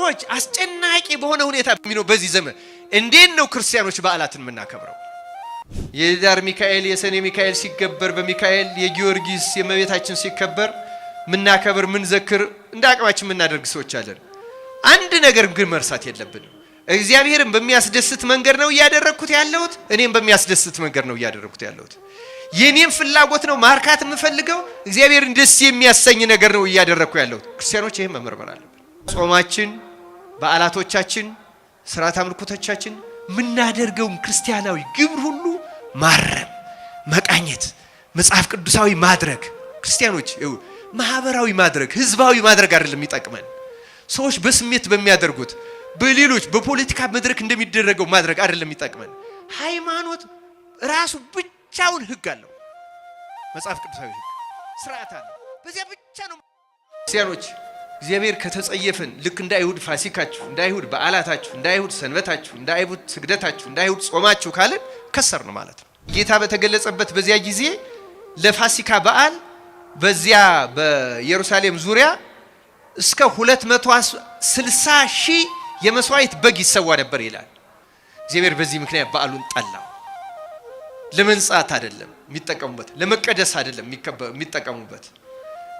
ሰዎች አስጨናቂ በሆነ ሁኔታ የሚኖር በዚህ ዘመን እንዴት ነው ክርስቲያኖች በዓላትን የምናከብረው? የዳር ሚካኤል የሰኔ ሚካኤል ሲከበር በሚካኤል የጊዮርጊስ የእመቤታችን ሲከበር ምናከብር ምንዘክር እንደ አቅማችን ምናደርግ ሰዎች አለን። አንድ ነገር ግን መርሳት የለብንም። እግዚአብሔርን በሚያስደስት መንገድ ነው ያደረኩት ያለሁት፣ እኔም በሚያስደስት መንገድ ነው ያደረኩት ያለሁት። የኔም ፍላጎት ነው ማርካት የምፈልገው፣ እግዚአብሔርን ደስ የሚያሰኝ ነገር ነው ያደረኩ ያለሁት። ክርስቲያኖች ይሄን መመርመር አለብን። ጾማችን፣ በዓላቶቻችን፣ ሥርዓተ አምልኮቶቻችን ምናደርገው ክርስቲያናዊ ግብር ሁሉ ማረም፣ መቃኘት፣ መጽሐፍ ቅዱሳዊ ማድረግ። ክርስቲያኖች ማህበራዊ ማድረግ፣ ህዝባዊ ማድረግ አይደለም የሚጠቅመን። ሰዎች በስሜት በሚያደርጉት በሌሎች በፖለቲካ መድረክ እንደሚደረገው ማድረግ አይደለም የሚጠቅመን። ሃይማኖት ራሱ ብቻውን ህግ አለው። መጽሐፍ ቅዱሳዊ ህግ ስርዓት አለው። በዚያ ብቻ ነው ክርስቲያኖች እግዚአብሔር ከተጸየፈን ልክ እንደ አይሁድ ፋሲካችሁ፣ እንደ አይሁድ በዓላታችሁ፣ እንደ አይሁድ ሰንበታችሁ፣ እንደ አይሁድ ስግደታችሁ፣ እንደ አይሁድ ጾማችሁ ካለን ከሰርን ማለት ነው። ጌታ በተገለጸበት በዚያ ጊዜ ለፋሲካ በዓል በዚያ በኢየሩሳሌም ዙሪያ እስከ 260 ሺህ የመስዋዕት በግ ይሰዋ ነበር ይላል። እግዚአብሔር በዚህ ምክንያት በዓሉን ጠላው። ለመንጻት አይደለም የሚጠቀሙበት፣ ለመቀደስ አይደለም የሚጠቀሙበት፣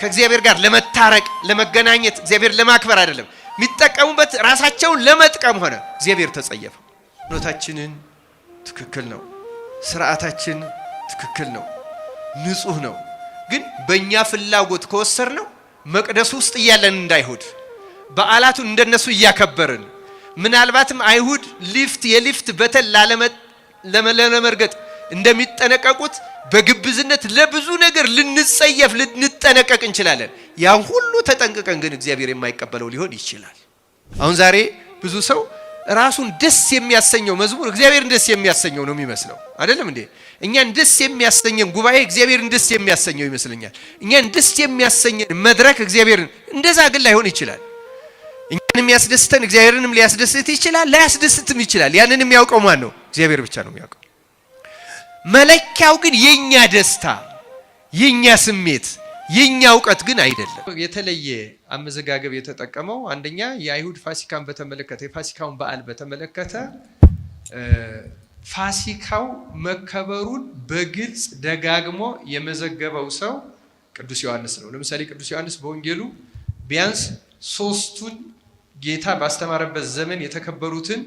ከእግዚአብሔር ጋር ለመታረቅ ለመገናኘት እግዚአብሔር ለማክበር አይደለም የሚጠቀሙበት፣ ራሳቸውን ለመጥቀም ሆነ። እግዚአብሔር ተጸየፈው። ኖታችንን ትክክል ነው፣ ስርዓታችን ትክክል ነው፣ ንጹህ ነው። ግን በእኛ ፍላጎት ከወሰርነው መቅደስ ውስጥ እያለን እንዳይሁድ በዓላቱን እንደነሱ እያከበርን ምናልባትም አይሁድ የሊፍት በተን ለመርገጥ እንደሚጠነቀቁት በግብዝነት ለብዙ ነገር ልንጸየፍ ልንጠነቀቅ እንችላለን። ያን ሁሉ ተጠንቅቀን ግን እግዚአብሔር የማይቀበለው ሊሆን ይችላል። አሁን ዛሬ ብዙ ሰው ራሱን ደስ የሚያሰኘው መዝሙር እግዚአብሔርን ደስ የሚያሰኘው ነው የሚመስለው። አይደለም እንዴ? እኛን ደስ የሚያሰኘን ጉባኤ እግዚአብሔርን ደስ የሚያሰኘው ይመስለኛል። እኛን ደስ የሚያሰኘን መድረክ እግዚአብሔርን እንደዛ ግን ላይሆን ይችላል። እኛን የሚያስደስተን እግዚአብሔርንም ሊያስደስት ይችላል፣ ላያስደስትም ይችላል። ያንን የሚያውቀው ማን ነው? እግዚአብሔር ብቻ ነው የሚያውቀው። መለኪያው ግን የኛ ደስታ፣ የኛ ስሜት፣ የኛ እውቀት ግን አይደለም። የተለየ አመዘጋገብ የተጠቀመው አንደኛ የአይሁድ ፋሲካን በተመለከተ የፋሲካውን በዓል በተመለከተ ፋሲካው መከበሩን በግልጽ ደጋግሞ የመዘገበው ሰው ቅዱስ ዮሐንስ ነው። ለምሳሌ ቅዱስ ዮሐንስ በወንጌሉ ቢያንስ 3ቱን ጌታ ባስተማረበት ዘመን የተከበሩትን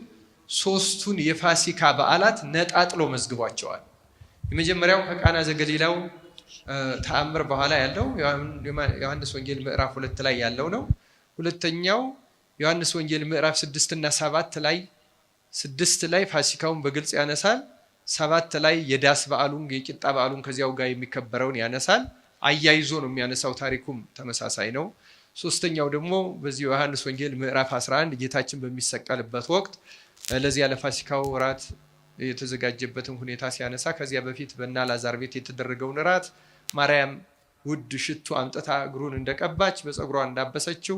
3ቱን የፋሲካ በዓላት ነጣጥሎ መዝግቧቸዋል። የመጀመሪያው ከቃና ዘገሊላው ተአምር በኋላ ያለው ዮሐንስ ወንጌል ምዕራፍ 2 ላይ ያለው ነው። ሁለተኛው ዮሐንስ ወንጌል ምዕራፍ 6 እና 7 ላይ 6 ላይ ፋሲካውን በግልጽ ያነሳል። 7 ላይ የዳስ በዓሉን የቂጣ በዓሉን ከዚያው ጋር የሚከበረውን ያነሳል። አያይዞ ነው የሚያነሳው። ታሪኩም ተመሳሳይ ነው። ሶስተኛው ደግሞ በዚህ ዮሐንስ ወንጌል ምዕራፍ 11 ጌታችን በሚሰቀልበት ወቅት ለዚያ ለፋሲካው ራት የተዘጋጀበትን ሁኔታ ሲያነሳ ከዚያ በፊት በአልዓዛር ቤት የተደረገውን ራት ማርያም ውድ ሽቱ አምጥታ እግሩን እንደቀባች በፀጉሯ እንዳበሰችው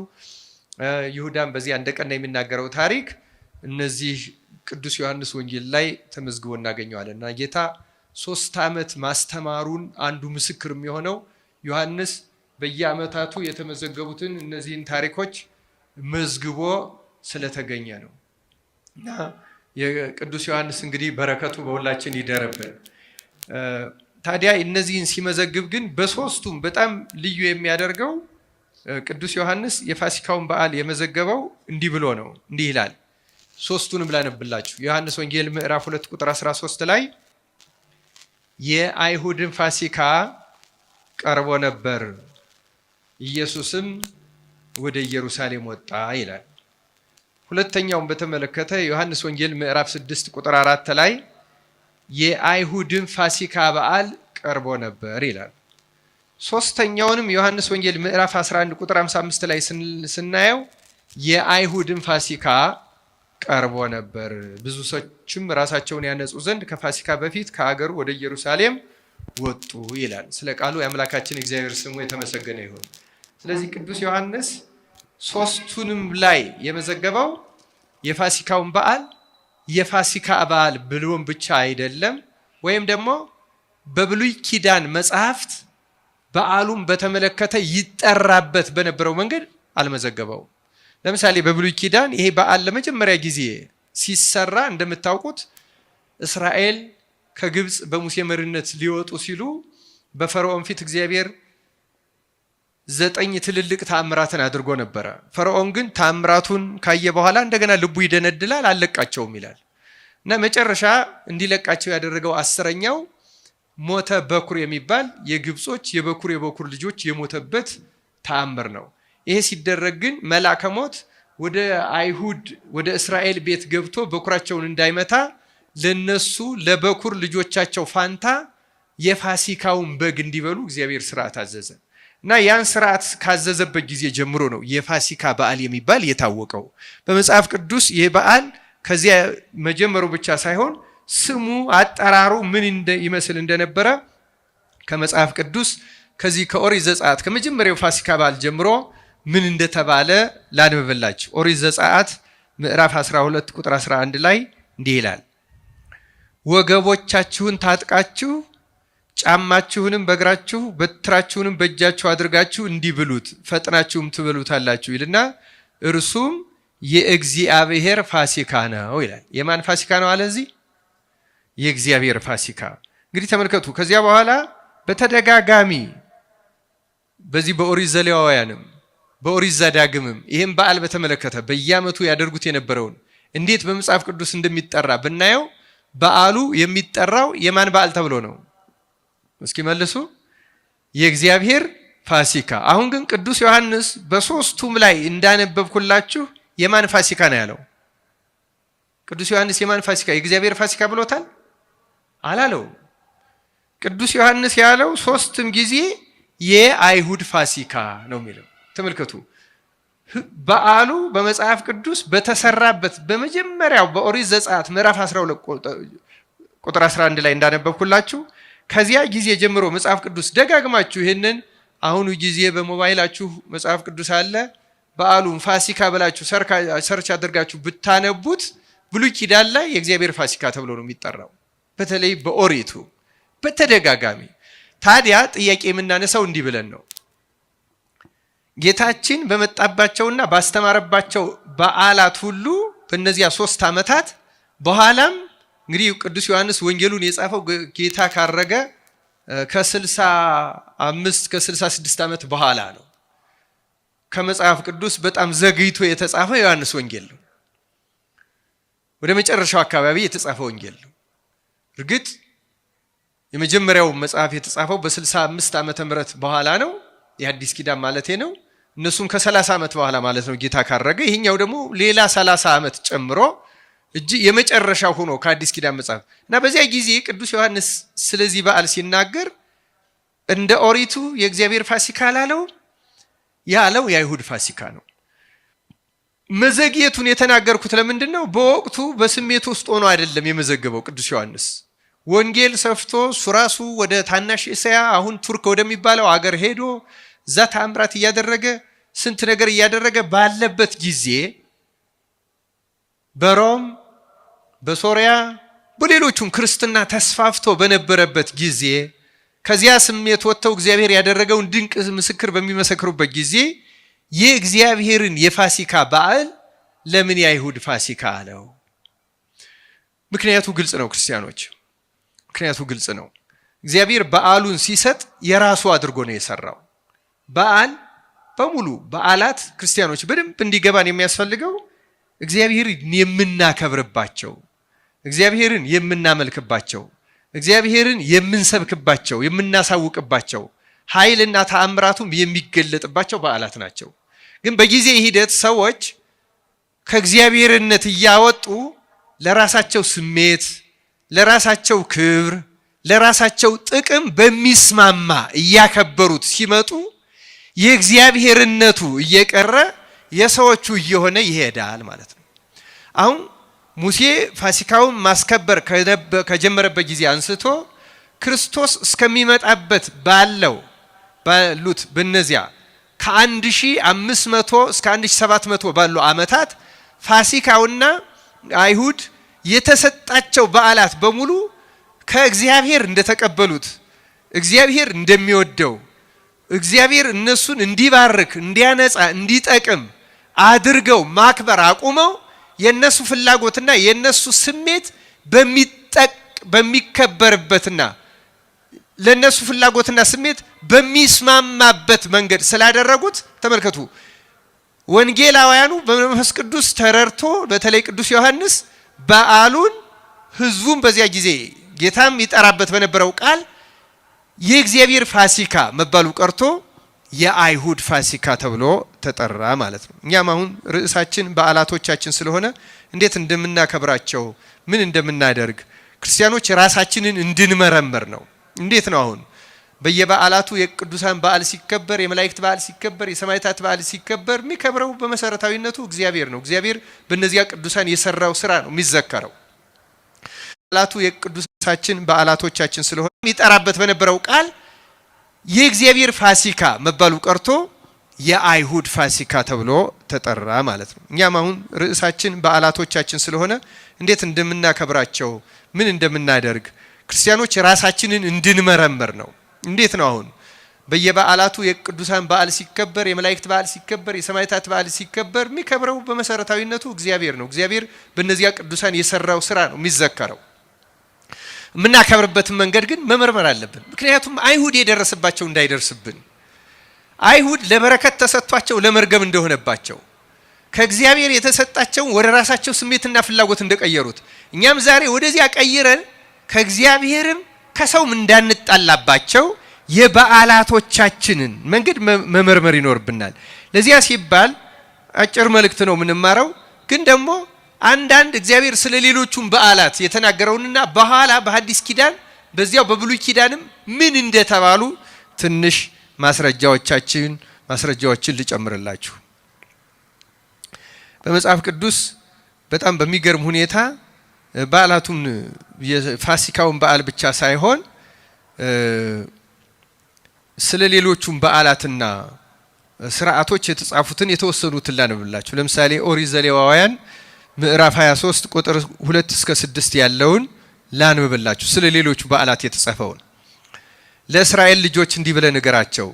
ይሁዳም በዚያ እንደቀና የሚናገረው ታሪክ እነዚህ ቅዱስ ዮሐንስ ወንጌል ላይ ተመዝግቦ እናገኘዋለን። እና ጌታ 3 ዓመት ማስተማሩን አንዱ ምስክር የሚሆነው ዮሐንስ በየዓመታቱ የተመዘገቡትን እነዚህን ታሪኮች መዝግቦ ስለተገኘ ነው። እና የቅዱስ ዮሐንስ እንግዲህ በረከቱ በሁላችን ይደረብን። ታዲያ እነዚህን ሲመዘግብ ግን በሶስቱም በጣም ልዩ የሚያደርገው ቅዱስ ዮሐንስ የፋሲካውን በዓል የመዘገበው እንዲህ ብሎ ነው። እንዲህ ይላል። ሶስቱንም ላነብላችሁ። ዮሐንስ ወንጌል ምዕራፍ 2 ቁጥር 13 ላይ የአይሁድን ፋሲካ ቀርቦ ነበር፣ ኢየሱስም ወደ ኢየሩሳሌም ወጣ ይላል። ሁለተኛውን በተመለከተ ዮሐንስ ወንጌል ምዕራፍ 6 ቁጥር 4 ላይ የአይሁድን ፋሲካ በዓል ቀርቦ ነበር ይላል። ሶስተኛውንም ዮሐንስ ወንጌል ምዕራፍ 11 ቁጥር 55 ላይ ስናየው የአይሁድን ፋሲካ ቀርቦ ነበር፣ ብዙ ሰዎችም ራሳቸውን ያነጹ ዘንድ ከፋሲካ በፊት ከአገሩ ወደ ኢየሩሳሌም ወጡ ይላል። ስለ ቃሉ የአምላካችን እግዚአብሔር ስሙ የተመሰገነ ይሁን። ስለዚህ ቅዱስ ዮሐንስ 3ቱንም ላይ የመዘገበው የፋሲካውን በዓል የፋሲካ በዓል ብሎም ብቻ አይደለም፣ ወይም ደግሞ በብሉይ ኪዳን መጽሐፍት በዓሉን በተመለከተ ይጠራበት በነበረው መንገድ አልመዘገበው። ለምሳሌ በብሉይ ኪዳን ይሄ በዓል ለመጀመሪያ ጊዜ ሲሰራ እንደምታውቁት እስራኤል ከግብጽ በሙሴ መሪነት ሊወጡ ሲሉ በፈርዖን ፊት እግዚአብሔር 9 ትልልቅ ተአምራትን አድርጎ ነበረ። ፈርዖን ግን ተአምራቱን ካየ በኋላ እንደገና ልቡ ይደነድላል፣ አልለቃቸውም ይላል እና መጨረሻ እንዲለቃቸው ያደረገው 10ኛው ሞተ በኩር የሚባል የግብጾች የበኩር ልጆች የሞተበት ተአምር ነው። ይሄ ሲደረግ ግን መልአከ ሞት ወደ አይሁድ ወደ እስራኤል ቤት ገብቶ በኩራቸውን እንዳይመታ ለነሱ ለበኩር ልጆቻቸው ፋንታ የፋሲካውን በግ እንዲበሉ እግዚአብሔር ሥርዓት አዘዘ እና ያን ሥርዓት ካዘዘበት ጊዜ ጀምሮ ነው የፋሲካ በዓል የሚባል የታወቀው። በመጽሐፍ ቅዱስ ይህ በዓል ከዚያ መጀመሩ ብቻ ሳይሆን ስሙ አጠራሩ ምን ይመስል እንደነበረ ከመጽሐፍ ቅዱስ ከዚህ ከኦሪት ዘጸአት ከመጀመሪያው ፋሲካ በዓል ጀምሮ ምን እንደተባለ ላንብብላችሁ። ኦሪት ዘጸአት ምዕራፍ 12 ቁጥር 11 ላይ እንዲህ ይላል፣ ወገቦቻችሁን ታጥቃችሁ ጫማችሁንም በእግራችሁ በትራችሁንም በእጃችሁ አድርጋችሁ እንዲብሉት ፈጥናችሁም ትበሉታላችሁ ይልና እርሱም የእግዚአብሔር ፋሲካ ነው ይላል። የማን ፋሲካ ነው አለ እዚህ? የእግዚአብሔር ፋሲካ። እንግዲህ ተመልከቱ። ከዚያ በኋላ በተደጋጋሚ በዚህ በኦሪት ዘሌዋውያንም በኦሪት ዘዳግምም ይህም በዓል በተመለከተ በየዓመቱ ያደርጉት የነበረውን እንዴት በመጽሐፍ ቅዱስ እንደሚጠራ ብናየው በዓሉ የሚጠራው የማን በዓል ተብሎ ነው? እስኪ መልሱ። የእግዚአብሔር ፋሲካ። አሁን ግን ቅዱስ ዮሐንስ በሶስቱም ላይ እንዳነበብኩላችሁ የማን ፋሲካ ነው ያለው? ቅዱስ ዮሐንስ የማን ፋሲካ? የእግዚአብሔር ፋሲካ ብሎታል? አላለው። ቅዱስ ዮሐንስ ያለው ሶስትም ጊዜ የአይሁድ ፋሲካ ነው የሚለው። ተመልከቱ። በዓሉ በመጽሐፍ ቅዱስ በተሰራበት በመጀመሪያው በኦሪት ዘጸአት ምዕራፍ 12 ቁጥር 11 ላይ እንዳነበብኩላችሁ ከዚያ ጊዜ ጀምሮ መጽሐፍ ቅዱስ ደጋግማችሁ ይህንን አሁኑ ጊዜ በሞባይላችሁ መጽሐፍ ቅዱስ አለ፣ በዓሉን ፋሲካ ብላችሁ ሰርች አድርጋችሁ ብታነቡት ብሉይ ኪዳን ላይ የእግዚአብሔር ፋሲካ ተብሎ ነው የሚጠራው። በተለይ በኦሪቱ በተደጋጋሚ። ታዲያ ጥያቄ የምናነሳው እንዲህ ብለን ነው፣ ጌታችን በመጣባቸውና ባስተማረባቸው በዓላት ሁሉ በእነዚያ 3 ዓመታት በኋላም እንግዲህ ቅዱስ ዮሐንስ ወንጌሉን የጻፈው ጌታ ካረገ ከ65 ከ66 ዓመት በኋላ ነው። ከመጽሐፍ ቅዱስ በጣም ዘግይቶ የተጻፈ ዮሐንስ ወንጌል ነው። ወደ መጨረሻው አካባቢ የተጻፈ ወንጌል ነው። እርግጥ የመጀመሪያው መጽሐፍ የተጻፈው በ65 ዓመተ ምህረት በኋላ ነው፣ የአዲስ ኪዳን ማለቴ ነው። እነሱም ከ30 ዓመት በኋላ ማለት ነው ጌታ ካረገ። ይሄኛው ደግሞ ሌላ 30 ዓመት ጨምሮ የመጨረሻው ሆኖ ከአዲስ ኪዳን መጽሐፍ እና በዚያ ጊዜ ቅዱስ ዮሐንስ ስለዚህ በዓል ሲናገር እንደ ኦሪቱ የእግዚአብሔር ፋሲካ ያለው የአይሁድ ፋሲካ ነው። መዘግየቱን የተናገርኩት ለምንድን ነው? በወቅቱ በስሜት ውስጥ ሆኖ አይደለም የመዘገበው ቅዱስ ዮሐንስ። ወንጌል ሰፍቶ ሱራሱ ወደ ታናሽ እስያ አሁን ቱርክ ወደሚባለው አገር ሄዶ እዛ ተአምራት እያደረገ ስንት ነገር እያደረገ ባለበት ጊዜ በሮም በሶሪያ በሌሎቹም ክርስትና ተስፋፍቶ በነበረበት ጊዜ ከዚያ ስሜት ወጥተው እግዚአብሔር ያደረገውን ድንቅ ምስክር በሚመሰክሩበት ጊዜ የእግዚአብሔርን የፋሲካ በዓል ለምን የአይሁድ ፋሲካ አለው? ምክንያቱ ግልጽ ነው ክርስቲያኖች፣ ምክንያቱ ግልጽ ነው። እግዚአብሔር በዓሉን ሲሰጥ የራሱ አድርጎ ነው የሰራው። በዓል በሙሉ በዓላት ክርስቲያኖች በደንብ እንዲገባን የሚያስፈልገው እግዚአብሔርን የምናከብርባቸው፣ እግዚአብሔርን የምናመልክባቸው፣ እግዚአብሔርን የምንሰብክባቸው፣ የምናሳውቅባቸው፣ ኃይልና ተአምራቱም የሚገለጥባቸው በዓላት ናቸው። ግን በጊዜ ሂደት ሰዎች ከእግዚአብሔርነት እያወጡ ለራሳቸው ስሜት፣ ለራሳቸው ክብር፣ ለራሳቸው ጥቅም በሚስማማ እያከበሩት ሲመጡ የእግዚአብሔርነቱ እየቀረ የሰዎቹ እየሆነ ይሄዳል ማለት ነው። አሁን ሙሴ ፋሲካውን ማስከበር ከጀመረበት ጊዜ አንስቶ ክርስቶስ እስከሚመጣበት ባሉት በነዚያ ከ1500 እስከ 1700 ባሉ ዓመታት ፋሲካውና አይሁድ የተሰጣቸው በዓላት በሙሉ ከእግዚአብሔር እንደተቀበሉት፣ እግዚአብሔር እንደሚወደው፣ እግዚአብሔር እነሱን እንዲባርክ፣ እንዲያነጻ፣ እንዲጠቅም አድርገው ማክበር አቁመው የነሱ ፍላጎትና የነሱ ስሜት በሚከበርበትና ለነሱ ፍላጎትና ስሜት በሚስማማበት መንገድ ስላደረጉት ተመልከቱ። ወንጌላውያኑ በመንፈስ ቅዱስ ተረርቶ በተለይ ቅዱስ ዮሐንስ በዓሉን ህዝቡን በዚያ ጊዜ ጌታም ይጠራበት በነበረው ቃል የእግዚአብሔር ፋሲካ መባሉ ቀርቶ የአይሁድ ፋሲካ ተብሎ ተጠራ ማለት ነው። እኛም አሁን ርዕሳችን በዓላቶቻችን ስለሆነ እንዴት እንደምናከብራቸው ምን እንደምናደርግ ክርስቲያኖች ራሳችንን እንድንመረምር ነው። እንዴት ነው አሁን በየበዓላቱ የቅዱሳን በዓል ሲከበር፣ የመላእክት በዓል ሲከበር፣ የሰማዕታት በዓል ሲከበር የሚከብረው በመሰረታዊነቱ እግዚአብሔር ነው። እግዚአብሔር በእነዚያ ቅዱሳን የሰራው ስራ ነው የሚዘከረው። በዓላቱ የቅዱሳችን በዓላቶቻችን ስለሆነ ይጠራበት በነበረው ቃል የእግዚአብሔር ፋሲካ መባሉ ቀርቶ የአይሁድ ፋሲካ ተብሎ ተጠራ ማለት ነው። እኛም አሁን ርዕሳችን በዓላቶቻችን ስለሆነ እንዴት እንደምናከብራቸው ምን እንደምናደርግ ክርስቲያኖች ራሳችንን እንድንመረምር ነው። እንዴት ነው አሁን በየበዓላቱ የቅዱሳን በዓል ሲከበር፣ የመላእክት በዓል ሲከበር፣ የሰማዕታት በዓል ሲከበር የሚከብረው በመሰረታዊነቱ እግዚአብሔር ነው። እግዚአብሔር በእነዚያ ቅዱሳን የሰራው ስራ ነው የሚዘከረው። የምናከብርበትን መንገድ ግን መመርመር አለብን። ምክንያቱም አይሁድ የደረሰባቸው እንዳይደርስብን፣ አይሁድ ለበረከት ተሰጥቷቸው ለመርገም እንደሆነባቸው ከእግዚአብሔር የተሰጣቸውን ወደ ራሳቸው ስሜትና ፍላጎት እንደቀየሩት እኛም ዛሬ ወደዚያ ቀይረን ከእግዚአብሔርም ከሰውም እንዳንጣላባቸው የበዓላቶቻችንን መንገድ መመርመር ይኖርብናል። ለዚያ ሲባል አጭር መልእክት ነው የምንማረው። ግን ደግሞ አንዳንድ እግዚአብሔር ስለ ሌሎቹም በዓላት የተናገረውንና በኋላ በሐዲስ ኪዳን በዚያው በብሉይ ኪዳንም ምን እንደተባሉ ትንሽ ማስረጃዎችን ልጨምርላችሁ። በመጽሐፍ ቅዱስ በጣም በሚገርም ሁኔታ በዓላቱን የፋሲካውን በዓል ብቻ ሳይሆን ስለ ሌሎቹም በዓላትና ስርዓቶች የተጻፉትን የተወሰኑትን ላነብላችሁ። ለምሳሌ ኦሪት ዘሌዋውያን ምዕራፍ 23 ቁጥር 2 እስከ 6 ያለውን ላንብብላችሁ። ስለ ሌሎቹ በዓላት የተጻፈውን ለእስራኤል ልጆች እንዲህ ብለህ ንገራቸው፣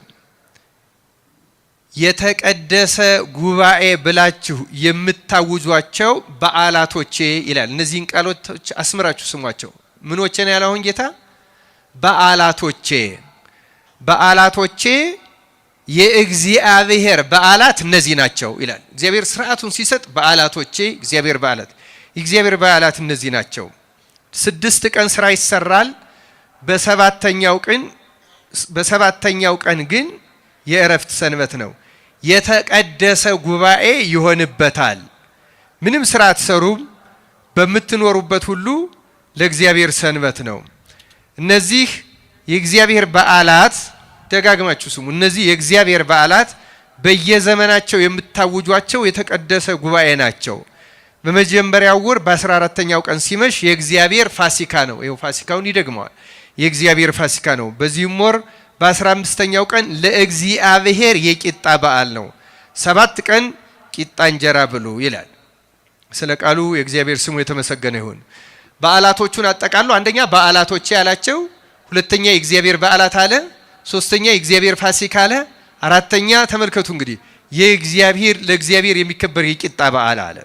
የተቀደሰ ጉባኤ ብላችሁ የምታውጇቸው በዓላቶቼ ይላል። እነዚህን ቃሎች አስምራችሁ ስሟቸው። ምኖቼ ነው ያለው አሁን ጌታ? በዓላቶቼ የእግዚአብሔር በዓላት እነዚህ ናቸው ይላል። እግዚአብሔር ስርዓቱን ሲሰጥ በዓላቶቼ የእግዚአብሔር በዓላት እነዚህ ናቸው። 6 ቀን ስራ ይሰራል። በሰባተኛው ቀን ግን የእረፍት ሰንበት ነው። የተቀደሰ ጉባኤ ይሆንበታል። ምንም ስራ አትሰሩም። በምትኖሩበት ሁሉ ለእግዚአብሔር ሰንበት ነው። እነዚህ የእግዚአብሔር በዓላት ደጋግማችሁ ስሙ። እነዚህ የእግዚአብሔር በዓላት በየዘመናቸው የምታውጇቸው የተቀደሰ ጉባኤ ናቸው። በመጀመሪያው ወር በ14ኛው ቀን ሲመሽ የእግዚአብሔር ፋሲካ ነው። ይኸው ፋሲካውን ይደግመዋል። የእግዚአብሔር ፋሲካ ነው። በዚህም ወር በ15ኛው ቀን ለእግዚአብሔር የቂጣ በዓል ነው። 7 ቀን ቂጣ እንጀራ ብሉ ይላል። ስለ ቃሉ የእግዚአብሔር ስሙ የተመሰገነ ይሁን። በዓላቶቹን አጠቃሉ። አንደኛ በዓላቶቼ ያላቸው፣ ሁለተኛ የእግዚአብሔር በዓላት አለ፣ ሶስተኛ የእግዚአብሔር ፋሲካ አለ፣ አራተኛ ተመልከቱ እንግዲህ ለእግዚአብሔር የሚከበር የቂጣ በዓል አለ።